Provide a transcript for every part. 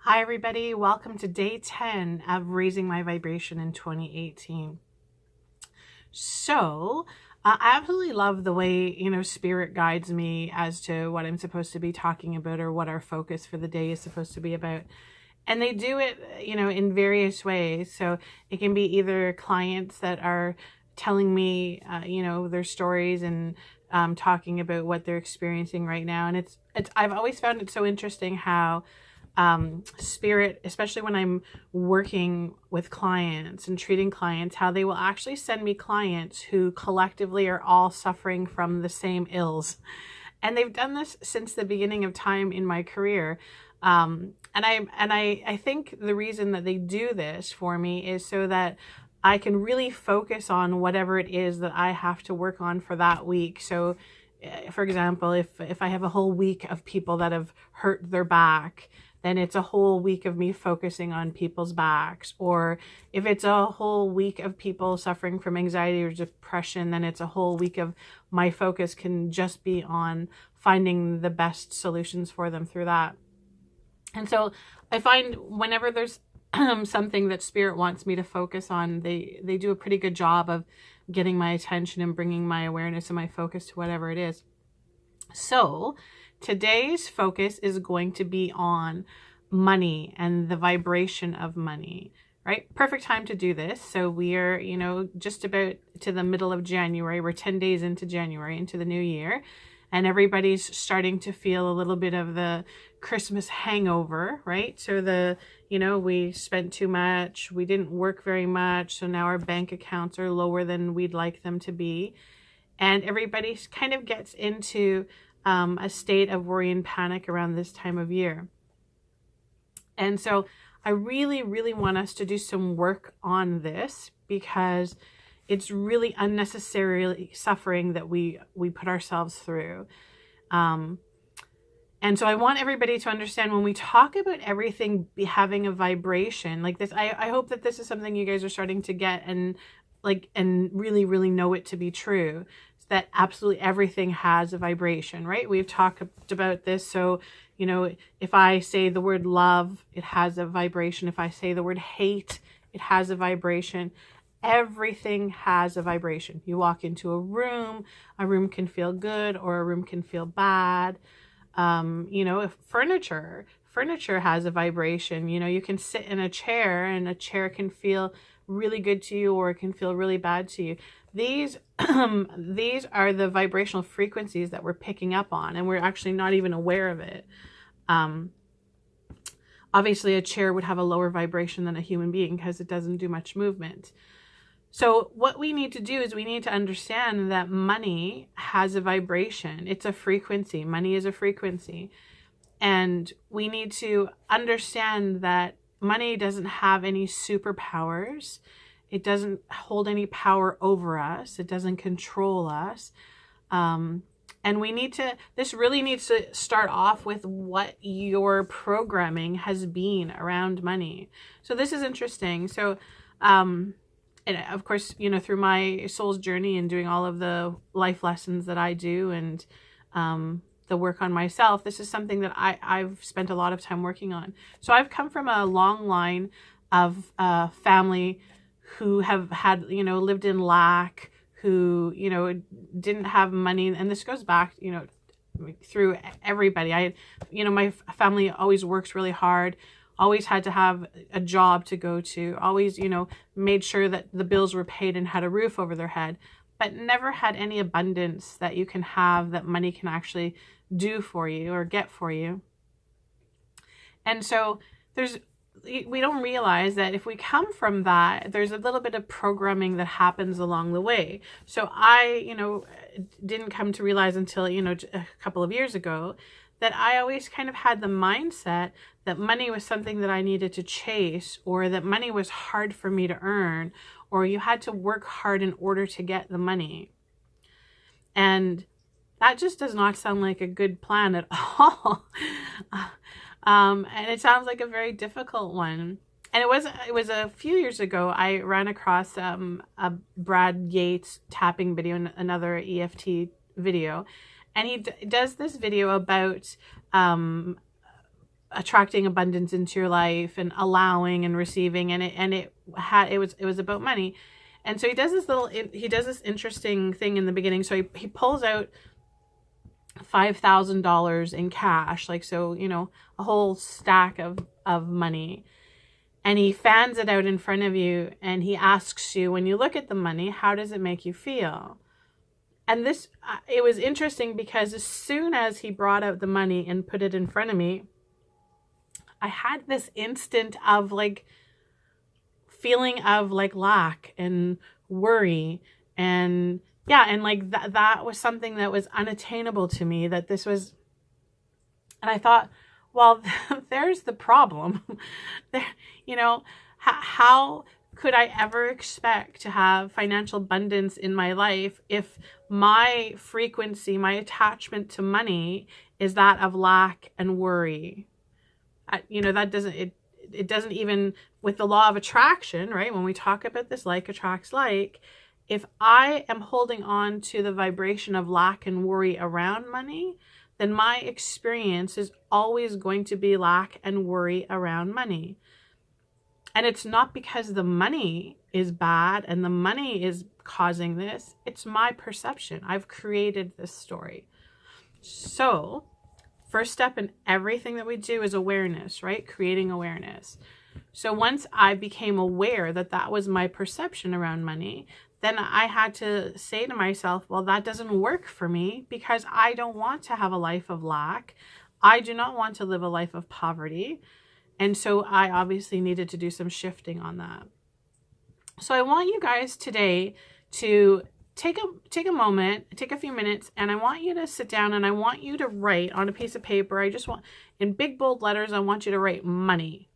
Hi everybody, welcome to day 10 of Raising My Vibration in 2018. So, I absolutely love the way, Spirit guides me as to what I'm supposed to be talking about or what our focus for the day is supposed to be about. And they do it, in various ways. So it can be either clients that are telling me, their stories and talking about what they're experiencing right now. And I've always found it so interesting how Spirit, especially when I'm working with clients and treating clients, how they will actually send me clients who collectively are all suffering from the same ills. And they've done this since the beginning of time in my career. And I think the reason that they do this for me is so that I can really focus on whatever it is that I have to work on for that week. So, for example, if I have a whole week of people that have hurt their back, then it's a whole week of me focusing on people's backs. Or if it's a whole week of people suffering from anxiety or depression, then it's a whole week of my focus can just be on finding the best solutions for them through that. And so I find whenever there's something that Spirit wants me to focus on, they do a pretty good job of getting my attention and bringing my awareness and my focus to whatever it is. So today's focus is going to be on money and the vibration of money, right? Perfect time to do this. So we are, just about to the middle of January. We're 10 days into January, into the new year. And everybody's starting to feel a little bit of the Christmas hangover, right? So we spent too much, we didn't work very much, so now our bank accounts are lower than we'd like them to be. And everybody kind of gets into a state of worry and panic around this time of year. And so I really, really want us to do some work on this because it's really unnecessarily suffering that we put ourselves through. And so I want everybody to understand when we talk about everything having a vibration like this, I hope that this is something you guys are starting to get and really, really know it to be true. That absolutely everything has a vibration, right? We've talked about this. So, if I say the word love, it has a vibration. If I say the word hate, it has a vibration. Everything has a vibration. You walk into a room can feel good or a room can feel bad. If furniture has a vibration, you can sit in a chair and a chair can feel really good to you or it can feel really bad to you. These are the vibrational frequencies that we're picking up on, and we're actually not even aware of it. Obviously, a chair would have a lower vibration than a human being because it doesn't do much movement. So what we need to do is we need to understand that money has a vibration. It's a frequency. Money is a frequency. And we need to understand that money doesn't have any superpowers. It doesn't hold any power over us. It doesn't control us. And this really needs to start off with what your programming has been around money. So this is interesting. So, and of course, through my soul's journey and doing all of the life lessons that I do and the work on myself, this is something that I've spent a lot of time working on. So I've come from a long line of family who have had, lived in lack, who, didn't have money. And this goes back, through everybody. My family always works really hard, always had to have a job to go to, always, made sure that the bills were paid and had a roof over their head, but never had any abundance that you can have that money can actually do for you or get for you. And so we don't realize that if we come from that, there's a little bit of programming that happens along the way. So I, didn't come to realize until, a couple of years ago that I always kind of had the mindset that money was something that I needed to chase, or that money was hard for me to earn, or you had to work hard in order to get the money. And that just does not sound like a good plan at all. And it sounds like a very difficult one. And it was a few years ago, I ran across a Brad Yates tapping video, another EFT video. And he does this video about attracting abundance into your life and allowing and receiving, and it was about money. And so he does this interesting thing in the beginning. So he pulls out $5,000 in cash, like, so, you know, a whole stack of money, and he fans it out in front of you, and he asks you, when you look at the money, how does it make you feel? And this, it was interesting because as soon as he brought out the money and put it in front of me, I had this instant of like feeling of like lack and worry, and yeah, and like that was something that was unattainable to me, that this was, and I thought, well, there's the problem. There, you know, how could I ever expect to have financial abundance in my life if my frequency, my attachment to money is that of lack and worry? You know, that doesn't, it doesn't even, with the law of attraction, right? When we talk about this, like attracts like, if I am holding on to the vibration of lack and worry around money, then my experience is always going to be lack and worry around money. And it's not because the money is bad and the money is causing this. It's my perception. I've created this story. So first step in everything that we do is awareness, right? Creating awareness. So once I became aware that that was my perception around money, then I had to say to myself, well, that doesn't work for me because I don't want to have a life of lack. I do not want to live a life of poverty. And so I obviously needed to do some shifting on that. So I want you guys today to take a moment, take a few minutes, and I want you to sit down and I want you to write on a piece of paper. I just want, in big bold letters, I want you to write money.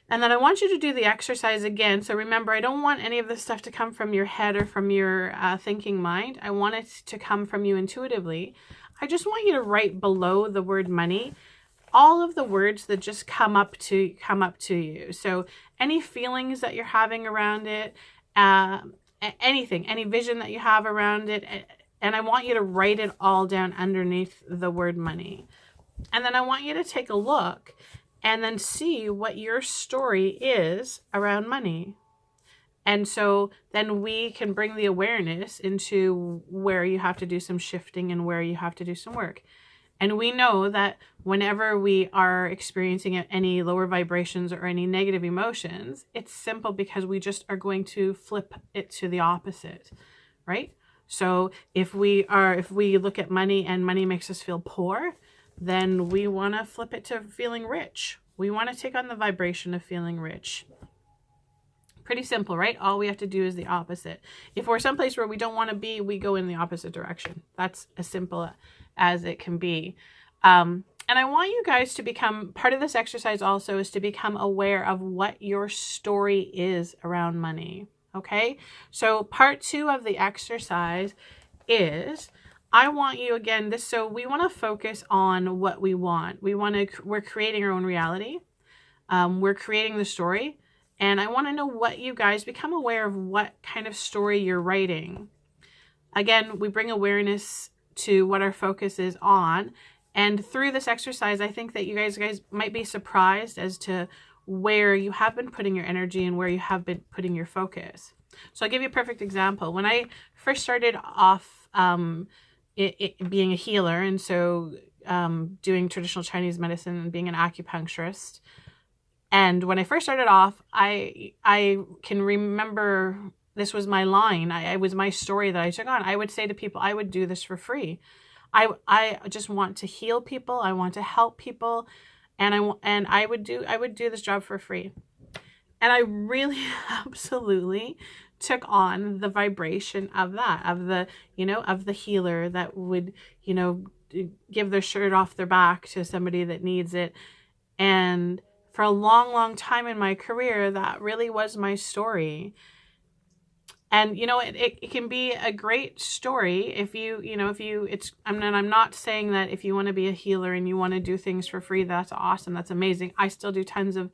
And then I want you to do the exercise again. So remember, I don't want any of this stuff to come from your head or from your thinking mind. I want it to come from you intuitively. I just want you to write below the word money all of the words that just come up to you. So any feelings that you're having around it, anything, any vision that you have around it, and I want you to write it all down underneath the word money. And then I want you to take a look and then see what your story is around money. And so then we can bring the awareness into where you have to do some shifting and where you have to do some work. And we know that whenever we are experiencing any lower vibrations or any negative emotions, it's simple because we just are going to flip it to the opposite, right? So if we look at money and money makes us feel poor, then we want to flip it to feeling rich. We want to take on the vibration of feeling rich. Pretty simple, right? All we have to do is the opposite. If we're someplace where we don't want to be, we go in the opposite direction. That's as simple as it can be. And I want you guys to become, part of this exercise also is to become aware of what your story is around money. Okay? So part 2 of the exercise is, I want you, again, so we want to focus on what we want. We're creating our own reality. We're creating the story. And I want to know what you guys become aware of, what kind of story you're writing. Again, we bring awareness to what our focus is on. And through this exercise, I think that you guys might be surprised as to where you have been putting your energy and where you have been putting your focus. So I'll give you a perfect example. When I first started off being a healer, and so doing traditional Chinese medicine and being an acupuncturist, and when I first started off, I can remember this was my line. It was my story that I took on. I would say to people, I would do this for free. I just want to heal people. I want to help people, and I would do this job for free. And I really absolutely took on the vibration of that, of the healer that would, give their shirt off their back to somebody that needs it. And for a long, long time in my career, that really was my story. And, it can be a great story I'm not saying that if you want to be a healer and you want to do things for free, that's awesome. That's amazing. I still do tons of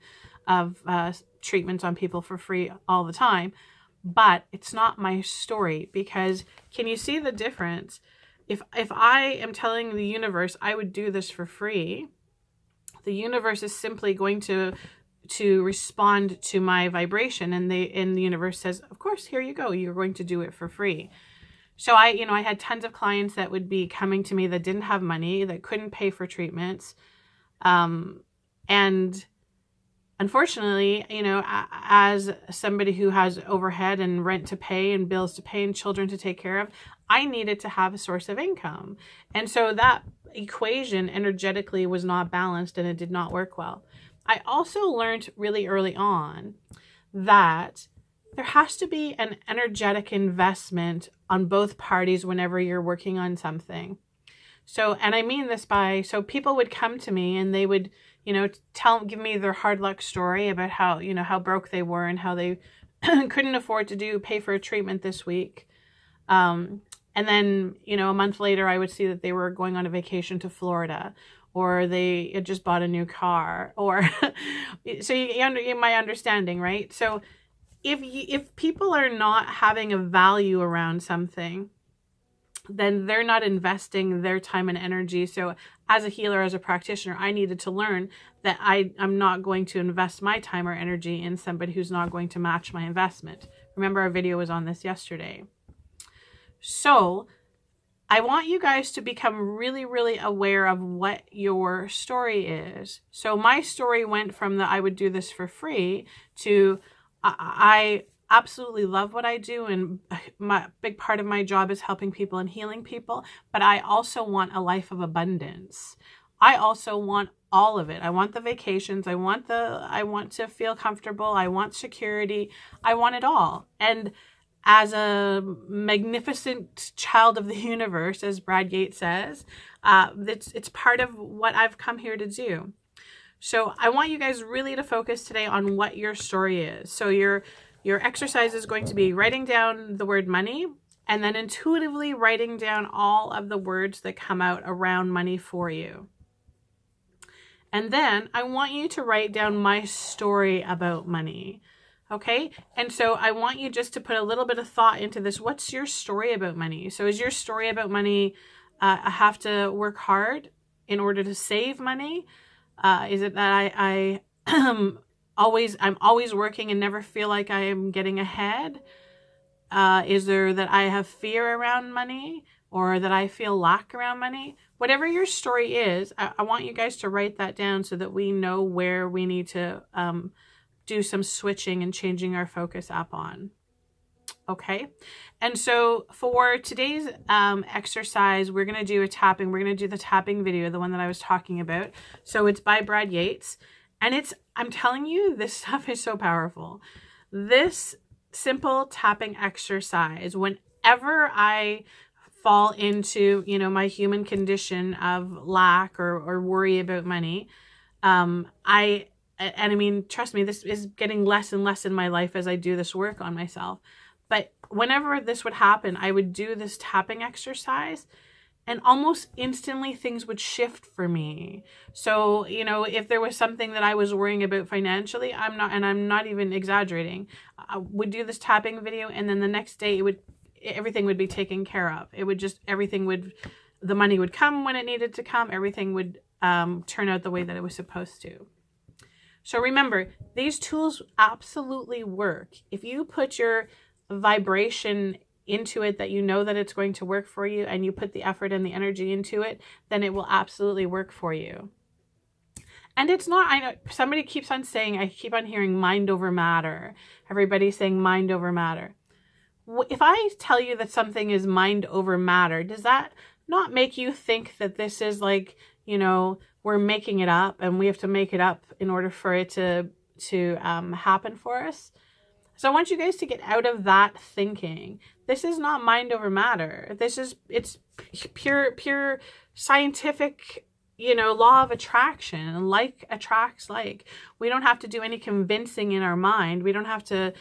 treatments on people for free all the time, but it's not my story, because can you see the difference? If I am telling the universe I would do this for free, The universe is simply going to respond to my vibration, and the universe says, of course, here you go. You're going to do it for free. So I had tons of clients that would be coming to me that didn't have money, that couldn't pay for treatments. And unfortunately, as somebody who has overhead and rent to pay and bills to pay and children to take care of, I needed to have a source of income. And so that equation energetically was not balanced, and it did not work well. I also learned really early on that there has to be an energetic investment on both parties whenever you're working on something. So, and I mean this so people would come to me and they would, give me their hard luck story about how, how broke they were and how they couldn't afford to pay for a treatment this week. And then, a month later, I would see that they were going on a vacation to Florida, or they had just bought a new car, or so you my understanding, right? So if people are not having a value around something, then they're not investing their time and energy. So as a healer, as a practitioner, I needed to learn that I'm not going to invest my time or energy in somebody who's not going to match my investment. Remember, our video was on this yesterday. So I want you guys to become really, really aware of what your story is. So my story went from I would do this for free to I absolutely love what I do, and my big part of my job is helping people and healing people, but I also want a life of abundance. I also want all of it. I want the vacations, I want to feel comfortable, I want security, I want it all. And as a magnificent child of the universe, as Brad Gates says, it's part of what I've come here to do. So I want you guys really to focus today on what your story is. So your exercise is going to be writing down the word money, and then intuitively writing down all of the words that come out around money for you. And then I want you to write down my story about money. Okay? And so I want you just to put a little bit of thought into this. What's your story about money? So is your story about money, I have to work hard in order to save money? Is it that I'm always working and never feel like I am getting ahead? Is there that I have fear around money, or that I feel lack around money? Whatever your story is, I want you guys to write that down so that we know where we need to do some switching and changing our focus up on. Okay. And so for today's exercise, we're going to do a tapping. We're going to do the tapping video, the one that I was talking about. So it's by Brad Yates. And I'm telling you, this stuff is so powerful. This simple tapping exercise, whenever I fall into, my human condition of lack or worry about money, I mean, trust me, this is getting less and less in my life as I do this work on myself. But whenever this would happen, I would do this tapping exercise, and almost instantly things would shift for me. So, if there was something that I was worrying about financially, I'm not even exaggerating, I would do this tapping video, and then the next day everything would be taken care of. The money would come when it needed to come. Everything would turn out the way that it was supposed to. So remember, these tools absolutely work. If you put your vibration into it, that that it's going to work for you, and you put the effort and the energy into it, then it will absolutely work for you. And it's not, I know somebody keeps on saying, I keep on hearing mind over matter. Everybody's saying mind over matter. If I tell you that something is mind over matter, does that not make you think that this is like, we're making it up and we have to make it up in order for it to happen for us? So I want you guys to get out of that thinking. This is not mind over matter. It's pure scientific, law of attraction. Like attracts like. We don't have to do any convincing in our mind. We don't have to,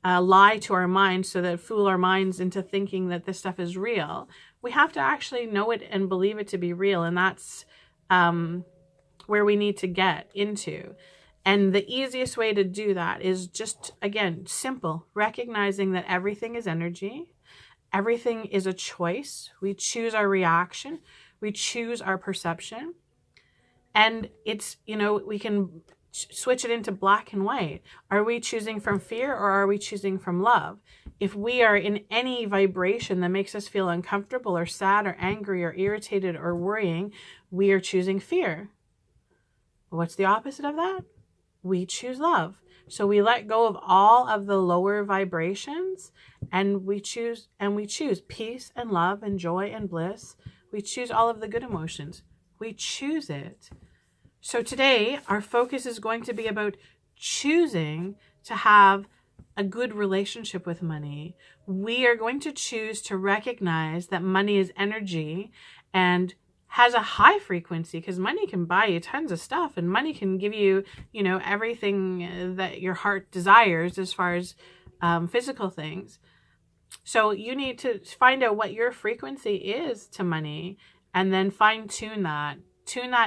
lie to our minds so that fool our minds into thinking that this stuff is real. We have to actually know it and believe it to be real. And that's where we need to get into. And the easiest way to do that is just, again, simple, recognizing that everything is energy. Everything is a choice. We choose our reaction. We choose our perception. And it's, we can switch it into black and white. Are we choosing from fear or are we choosing from love? If we are in any vibration that makes us feel uncomfortable or sad or angry or irritated or worrying, we are choosing fear. What's the opposite of that? We choose love. So we let go of all of the lower vibrations and we choose peace and love and joy and bliss. We choose all of the good emotions. We choose it. So today our focus is going to be about choosing to have a good relationship with money. We are going to choose to recognize that money is energy and has a high frequency, because money can buy you tons of stuff and money can give you, everything that your heart desires as far as physical things. So you need to find out what your frequency is to money and then fine tune that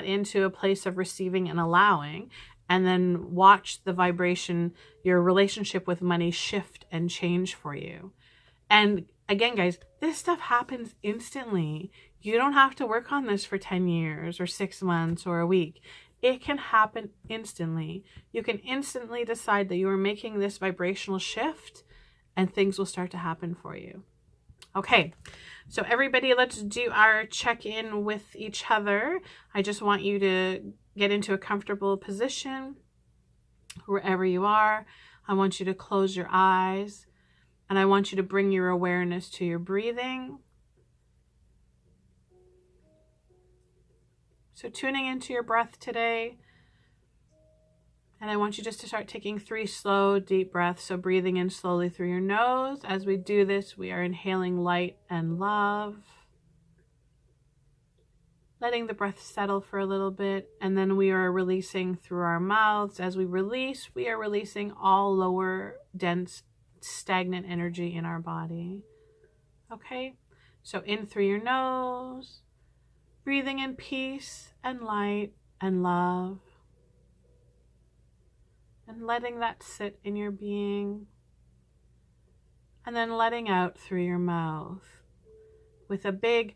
into a place of receiving and allowing, and then watch the vibration, your relationship with money shift and change for you. And again, guys, this stuff happens instantly. You don't have to work on this for 10 years or 6 months or a week. It can happen instantly. You can instantly decide that you are making this vibrational shift and things will start to happen for you. Okay, so everybody, let's do our check-in with each other. I just want you to get into a comfortable position wherever you are. I want you to close your eyes and I want you to bring your awareness to your breathing. So tuning into your breath today. And I want you just to start taking 3 slow, deep breaths. So breathing in slowly through your nose. As we do this, we are inhaling light and love. Letting the breath settle for a little bit. And then we are releasing through our mouths. As we release, we are releasing all lower, dense, stagnant energy in our body. Okay? So in through your nose. Breathing in peace and light and love. And letting that sit in your being. And then letting out through your mouth with a big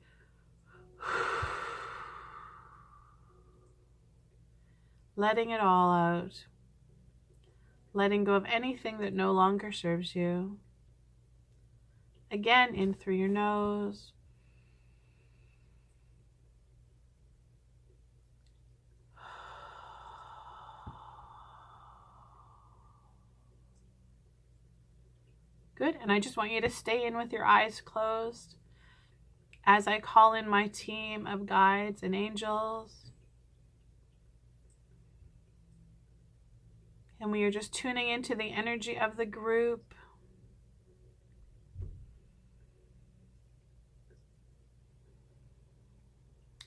letting it all out. Letting go of anything that no longer serves you. Again, in through your nose. Good, and I just want you to stay in with your eyes closed as I call in my team of guides and angels. And we are just tuning into the energy of the group.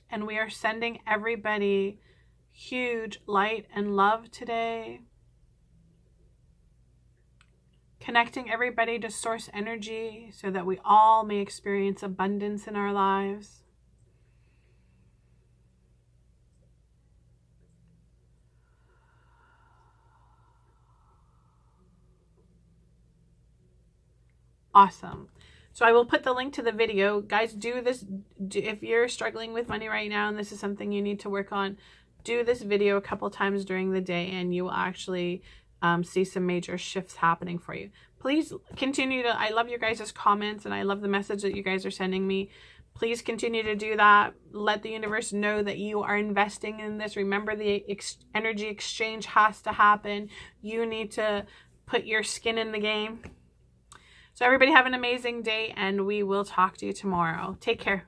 And we are sending everybody huge light and love today. Connecting everybody to source energy so that we all may experience abundance in our lives. Awesome. So I will put the link to the video. Guys, do this. If you're struggling with money right now and this is something you need to work on, do this video a couple times during the day and you will actually see some major shifts happening for you. Please continue to, I love your guys' comments and I love the message that you guys are sending me. Please continue to do that. Let the universe know that you are investing in this. Remember, the energy exchange has to happen. You need to put your skin in the game. So everybody have an amazing day and we will talk to you tomorrow. Take care.